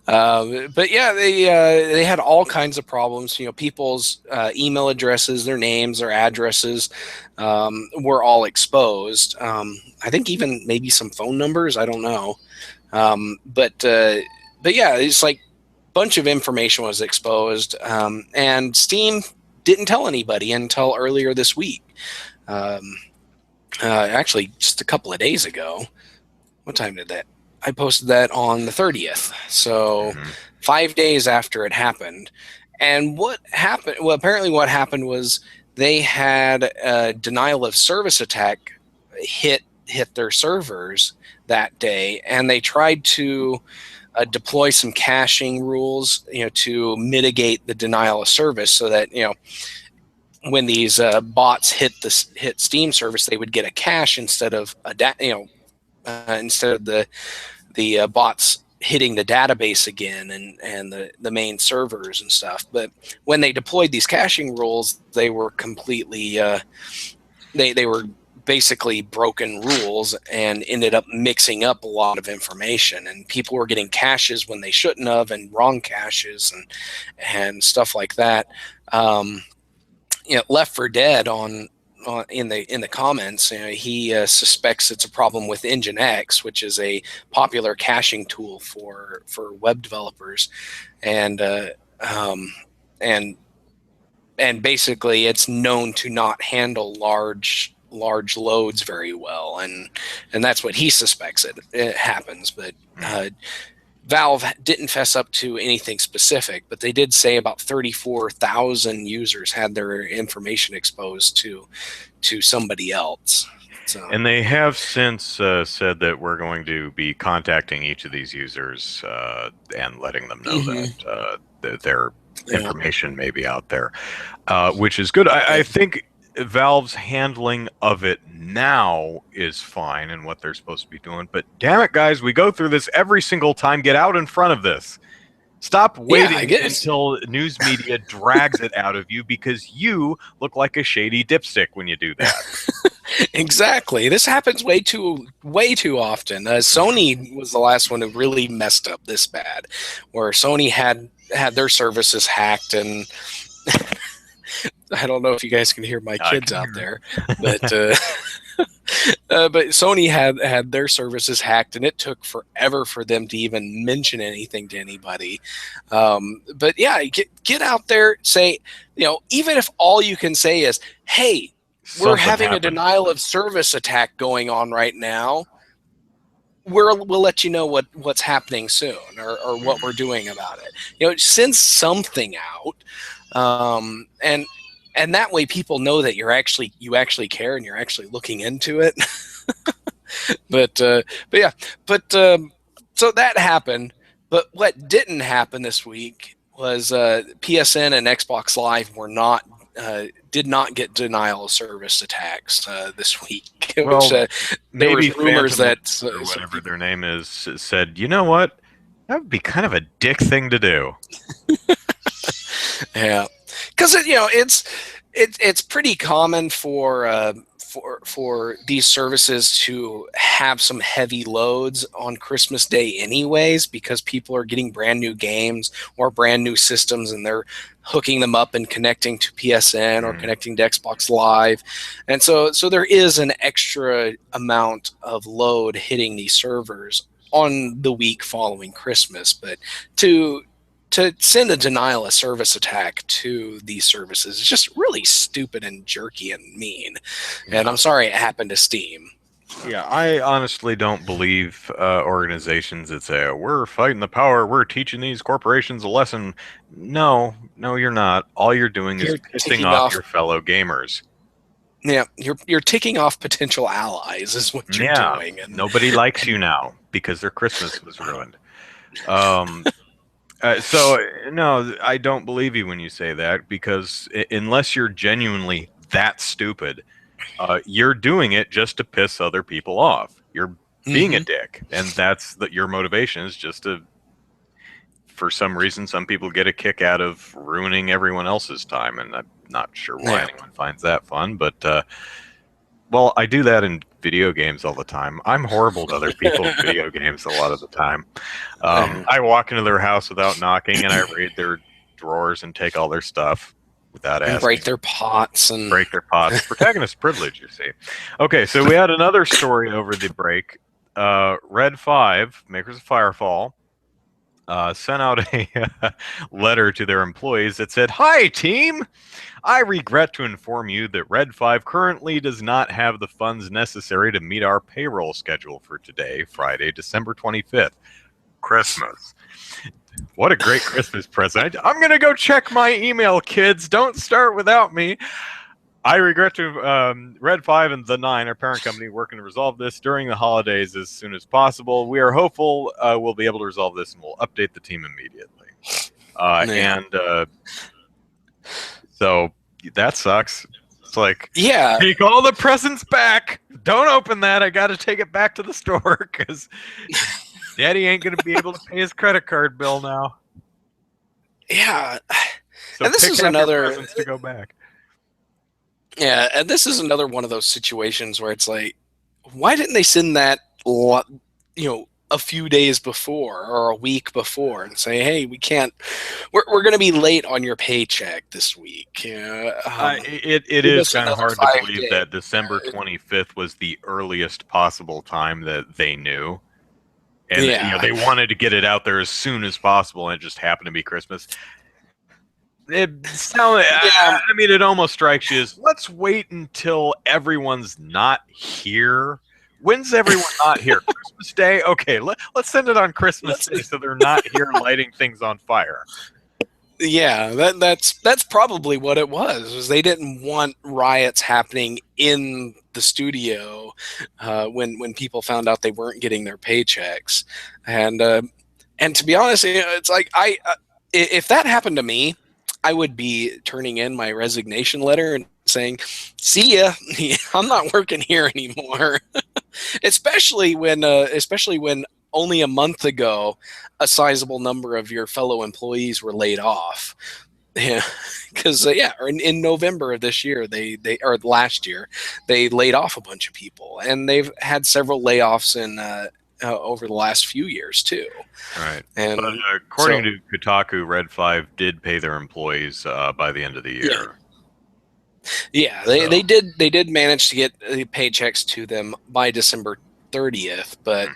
But yeah, they had all kinds of problems. People's email addresses, their names, their addresses were all exposed. I think even maybe some phone numbers. I don't know. But yeah, it's like a bunch of information was exposed, and Steam didn't tell anybody until earlier this week. Actually, just a couple of days ago. What time did that? I posted that on the 30th, so 5 days after it happened. And what happened? Well, apparently what happened was they had a denial of service attack hit their servers that day, and they tried to deploy some caching rules, to mitigate the denial of service, so that when these bots hit Steam service, they would get a cache instead of instead of the bots hitting the database again and the main servers and stuff. But when they deployed these caching rules, they were completely they were basically broken rules and ended up mixing up a lot of information, and people were getting caches when they shouldn't have, and wrong caches and stuff like that. Left for Dead in the comments, he suspects it's a problem with Nginx, which is a popular caching tool for web developers, and basically it's known to not handle large loads very well, and that's what he suspects it happens. But Valve didn't fess up to anything specific, but they did say about 34,000 users had their information exposed to somebody else. So. And they have since said that we're going to be contacting each of these users and letting them know that their information may be out there, which is good. I think Valve's handling of it now is fine and what they're supposed to be doing, but damn it, guys, we go through this every single time. Get out in front of this. Stop waiting until news media drags it out of you, because you look like a shady dipstick when you do that. Exactly. This happens way too often. Sony was the last one who really messed up this bad, where Sony had their services hacked, and I don't know if you guys can hear my kids out there, but but Sony had their services hacked, and it took forever for them to even mention anything to anybody. But yeah, get out there, say, even if all you can say is, "Hey, we're something having a happened. denial of service attack going on right now. We'll let you know what's happening soon, or what we're doing about it. Send something out, and that way people know that you actually care and you're actually looking into it. but yeah, but so that happened. But what didn't happen this week was PSN and Xbox Live did not get denial of service attacks this week. Which Well, there was maybe rumors Phantom that or some whatever people. their name is said, you know what? That would be kind of a dick thing to do. Yeah, because it's pretty common for these services to have some heavy loads on Christmas Day anyways, because people are getting brand new games or brand new systems and they're hooking them up and connecting to PSN or Mm. connecting to Xbox Live. And so there is an extra amount of load hitting these servers on the week following Christmas. But to send a denial of service attack to these services is just really stupid and jerky and mean. And Yeah. I'm sorry it happened to Steam. Yeah, I honestly don't believe organizations that say, we're fighting the power, we're teaching these corporations a lesson. No, no, you're not. All you're doing is You're pissing ticking off off, your fellow gamers. yeah, you're ticking off potential allies is what you're Yeah, doing, and nobody likes you now because their Christmas was ruined. Um, so, no, I don't believe you when you say that because unless you're genuinely that stupid, you're doing it just to piss other people off. You're being a mm-hmm. dick, and your motivation is just to. For some reason, some people get a kick out of ruining everyone else's time, and I'm not sure why Yeah. anyone finds that fun. But well, I do that in video games all the time. I'm horrible to other people in video games a lot of the time. I walk into their house without knocking, and I raid their drawers and take all their stuff without And break asking. their pots and Break their pots. Protagonist privilege, you see. Okay, so we had another story over the break. Red 5, makers of Firefall, sent out a letter to their employees that said, "Hi, team! I regret to inform you that Red 5 currently does not have the funds necessary to meet our payroll schedule for today, Friday, December 25th, Christmas." What a great Christmas present. I'm going to go check my email, kids. Don't start without me. I regret to Red 5 and The Nine, our parent company, working to resolve this during the holidays as soon as possible. We are hopeful we'll be able to resolve this, and we'll update the team immediately. yeah. So that sucks. It's like, Yeah. take all the presents back. Don't open that. I got to take it back to the store because Daddy ain't going to be able to pay his credit card bill now. Yeah. So And this pick is half your another presents to go back. Yeah, and this is another one of those situations where it's like, why didn't they send that, a few days before or a week before and say, hey, we're going to be late on your paycheck this week. It Give is us kind of another hard to 5 days. believe that December 25th was the earliest possible time that they knew. And Yeah. they wanted to get it out there as soon as possible, and it just happened to be Christmas. Yeah. I mean, it almost strikes you as, let's wait until everyone's not here. When's everyone not here? Christmas Day? Okay, let's send it on Christmas Day so they're not here lighting things on fire. Yeah, that's probably what it was they didn't want riots happening in the studio when people found out they weren't getting their paychecks. And to be honest, it's like if that happened to me, I would be turning in my resignation letter and saying, see ya, I'm not working here anymore. Especially when only a month ago a sizable number of your fellow employees were laid off. Yeah, because in November of this year, they or last year, they laid off a bunch of people, and they've had several layoffs in over the last few years too. Right. And but according to Kotaku, Red 5 did pay their employees by the end of the year. Yeah, they did manage to get the paychecks to them by December 30th, but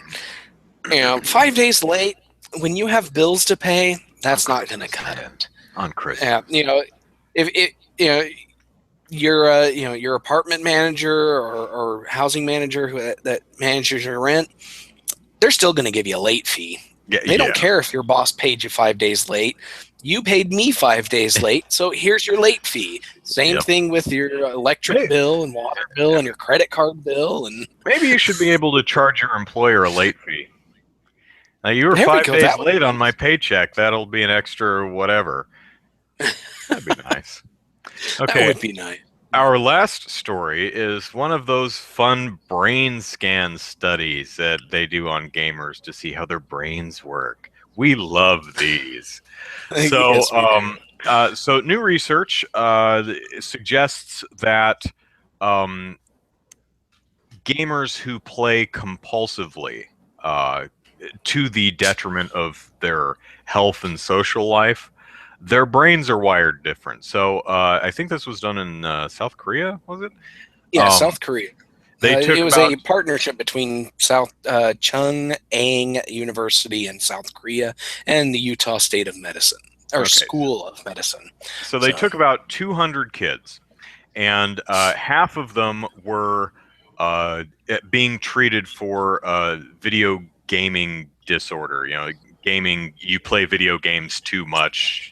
5 days late when you have bills to pay, that's not going to cut it on Christmas. if it your apartment manager or housing manager that manages your rent, they're still going to give you a late fee. Yeah, They yeah, don't care if your boss paid you 5 days late. You paid me 5 days late, so here's your late fee. Same yep. thing with your electric bill and water bill and your credit card bill. And Maybe you should be able to charge your employer a late fee. Now, you were there we five go. days That would late be on my nice. paycheck. That'll be an extra whatever. That'd be nice. That Okay, would be nice. our last story is one of those fun brain scan studies that they do on gamers to see how their brains work. We love these. So, Yes, we do. so new research suggests that um, gamers who play compulsively uh, to the detriment of their health and social life, their brains are wired different. So I think this was done in South Korea, was it? Yeah, Um, South Korea. they took It was about a partnership between South Chung-Ang University in South Korea and the Utah State of Medicine or okay, School of Medicine. so they So took about 200 kids, and half of them were being treated for video gaming disorder. You know, gaming, you play video games too much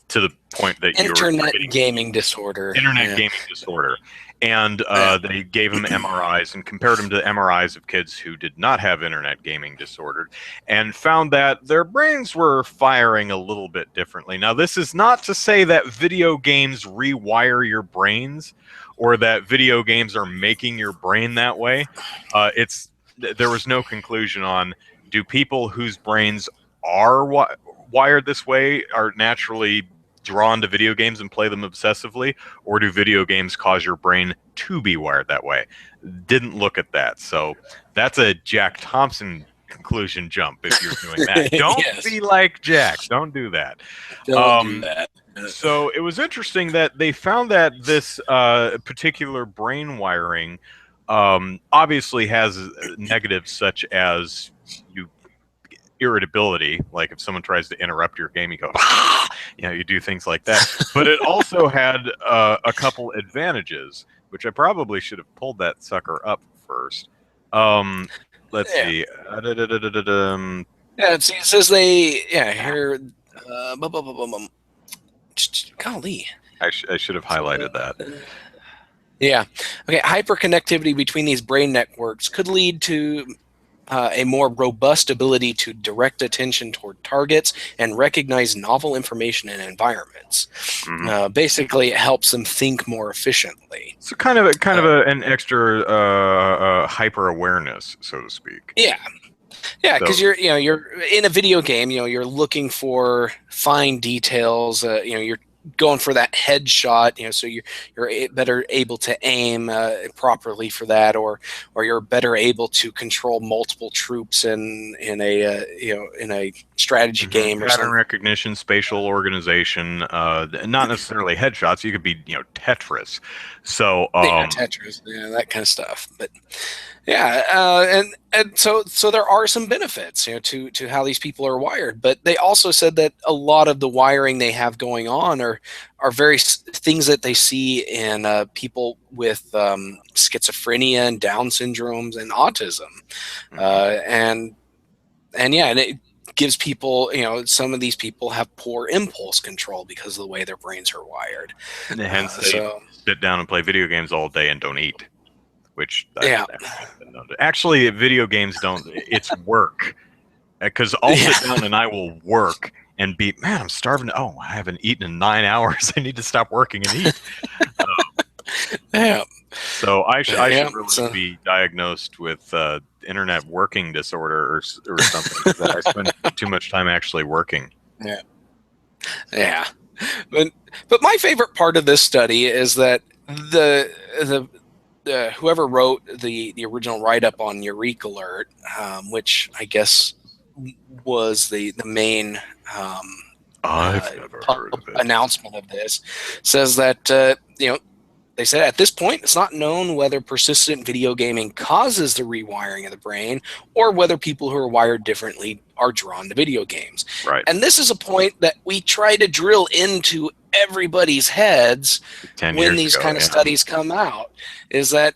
to the point that you're internet getting gaming disorder. internet Yeah. gaming disorder. And Yeah. they gave them MRIs and compared them to MRIs of kids who did not have internet gaming disorder and found that their brains were firing a little bit differently. Now, this is not to say that video games rewire your brains or that video games are making your brain that way. There was no conclusion on do people whose brains are wired this way are naturally drawn to video games and play them obsessively, or do video games cause your brain to be wired that way? Didn't look at that. So that's a Jack Thompson conclusion jump if you're doing that. Don't Yes. be like Jack. Don't do that. Don't do that. So it was interesting that they found that this particular brain wiring obviously has negatives such as you irritability, like if someone tries to interrupt your game, you go, ah! You know, you do things like that. But it also had a couple advantages, which I probably should have pulled that sucker up first. Let's Yeah. see. Yeah, it says here. Golly. I should have highlighted that. Yeah. Okay. Hyperconnectivity between these brain networks could lead to a more robust ability to direct attention toward targets and recognize novel information in environments. Mhm. Basically, it helps them think more efficiently. So kind of an extra hyper awareness, so to speak. Yeah. Yeah, because So, you're in a video game. You're looking for fine details. You're going for that headshot. So you're better able to aim properly for that, or you're better able to control multiple troops in a strategy game or pattern something. recognition, spatial organization, not necessarily headshots. You could be, Tetris. So, Yeah, Tetris, that kind of stuff. But yeah, and so there are some benefits, to how these people are wired. But they also said that a lot of the wiring they have going on are things that they see in people with schizophrenia and Down syndromes and autism, and it gives people, some of these people have poor impulse control because of the way their brains are wired. hence they sit down and play video games all day and don't eat. Which actually, video games don't. It's work, because I'll sit down and I will work and be, man, I'm starving. Oh, I haven't eaten in 9 hours. I need to stop working and eat. Yeah. So I should really be diagnosed with internet working disorder or something. That I spend too much time actually working. Yeah. Yeah. But my favorite part of this study is that the whoever wrote the original write-up on Eureka Alert, which I guess was the main I've never heard of it. announcement of this, says that They said at this point, it's not known whether persistent video gaming causes the rewiring of the brain or whether people who are wired differently are drawn to video games. Right. And this is a point that we try to drill into everybody's heads 10 when years these ago, kind of yeah. studies come out, is that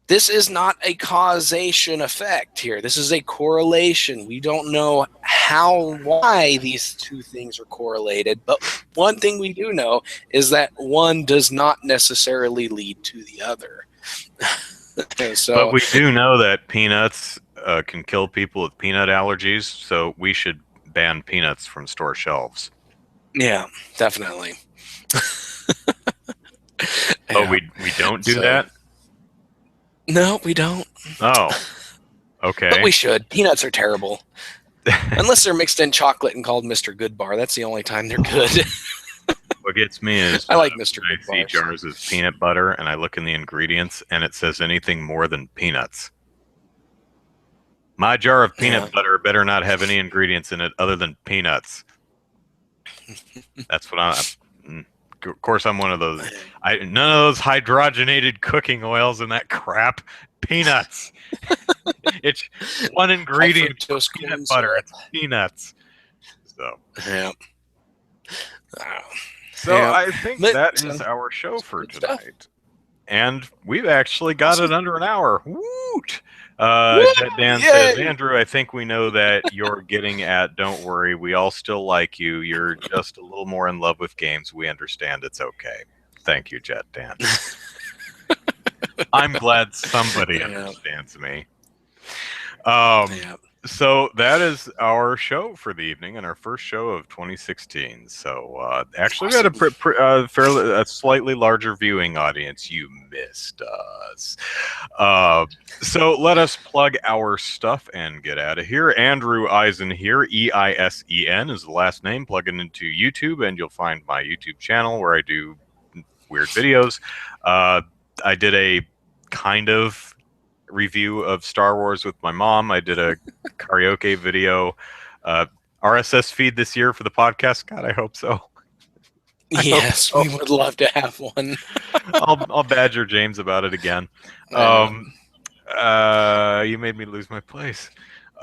this is not a causation effect here. This is a correlation. We don't know why these two things are correlated, but one thing we do know is that one does not necessarily lead to the other. But we do know that peanuts can kill people with peanut allergies, so we should ban peanuts from store shelves. Yeah, definitely. Oh, we don't do that? No, we don't. Oh, okay. But we should. Peanuts are terrible. Unless they're mixed in chocolate and called Mr. Goodbar. That's the only time they're good. What gets me is I like Mr. I see Goodbars. jars of peanut butter and I look in the ingredients and it says anything more than peanuts. My jar of peanut butter better not have any ingredients in it other than peanuts. That's what I'm. Of course, I'm one of those. None of those hydrogenated cooking oils and that crap. Peanuts. It's one ingredient for peanut butter. It's peanuts. So. Yeah. So I think that is our show for tonight. And we've actually got it under an hour. Woot! Jet Dan says, Andrew, I think we know that you're getting at, don't worry, we all still like you. You're just a little more in love with games. We understand it's okay. Thank you, Jet Dan. I'm glad somebody understands me. So that is our show for the evening and our first show of 2016. So actually, we had a slightly larger viewing audience. You missed us. So let us plug our stuff and get out of here. Andrew Eisen here. Eisen is the last name. Plug it into YouTube, and you'll find my YouTube channel where I do weird videos. I did a kind of review of Star Wars with my mom. I did a karaoke video. RSS feed this year for the podcast. God, I hope so. Yes, we would love to have one. I'll badger James about it again. You made me lose my place.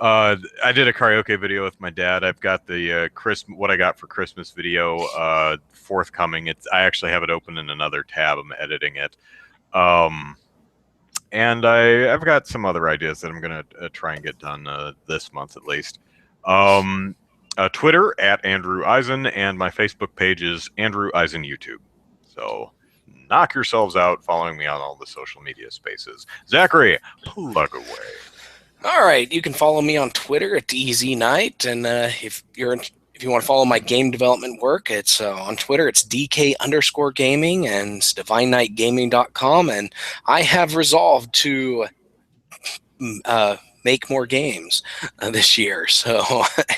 I did a karaoke video with my dad. I've got the what I got for Christmas video forthcoming. I actually have it open in another tab. I'm editing it. And I've got some other ideas that I'm going to try and get done this month at least. Twitter at Andrew Eisen, and my Facebook page is Andrew Eisen YouTube. So knock yourselves out following me on all the social media spaces. Zachary, plug away. All right, you can follow me on Twitter at Easy Night, and if you want to follow my game development work, it's on Twitter. It's DK_gaming, and it's DivineKnightGaming.com. And I have resolved to make more games this year,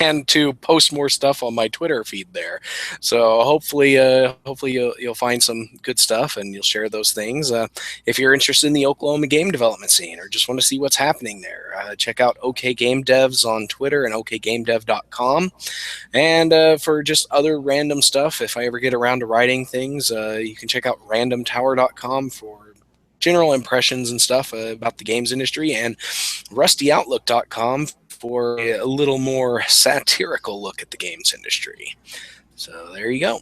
and to post more stuff on my Twitter feed there. So hopefully you'll find some good stuff and you'll share those things. If you're interested in the Oklahoma game development scene or just want to see what's happening there, check out OK Game Devs on Twitter and okgamedev.com. And for just other random stuff, if I ever get around to writing things, you can check out randomtower.com for general impressions and stuff about the games industry, and rustyoutlook.com for a little more satirical look at the games industry. So there you go.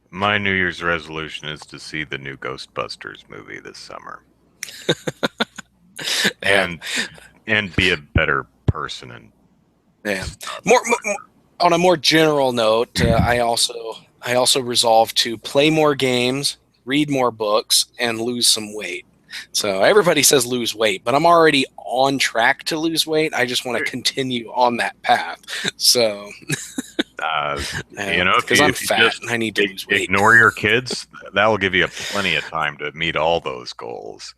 My New Year's resolution is to see the new Ghostbusters movie this summer. and be a better person. And more on a more general note, I also resolved to play more games, read more books, and lose some weight. So everybody says lose weight, but I'm already on track to lose weight. I just want to continue on that path. So, because I'm fat and I need to lose weight. Ignore your kids. That will give you plenty of time to meet all those goals.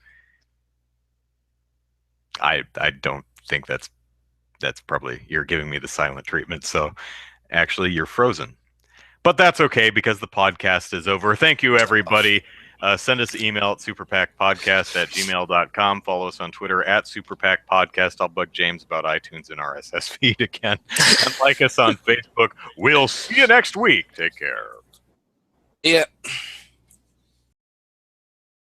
I don't think that's probably, you're giving me the silent treatment. So actually you're frozen. But that's okay because the podcast is over. Thank you, everybody. Send us an email at superpackpodcast@gmail.com. Follow us on Twitter at superpackpodcast. I'll bug James about iTunes and RSS feed again. And like us on Facebook. We'll see you next week. Take care. Yeah.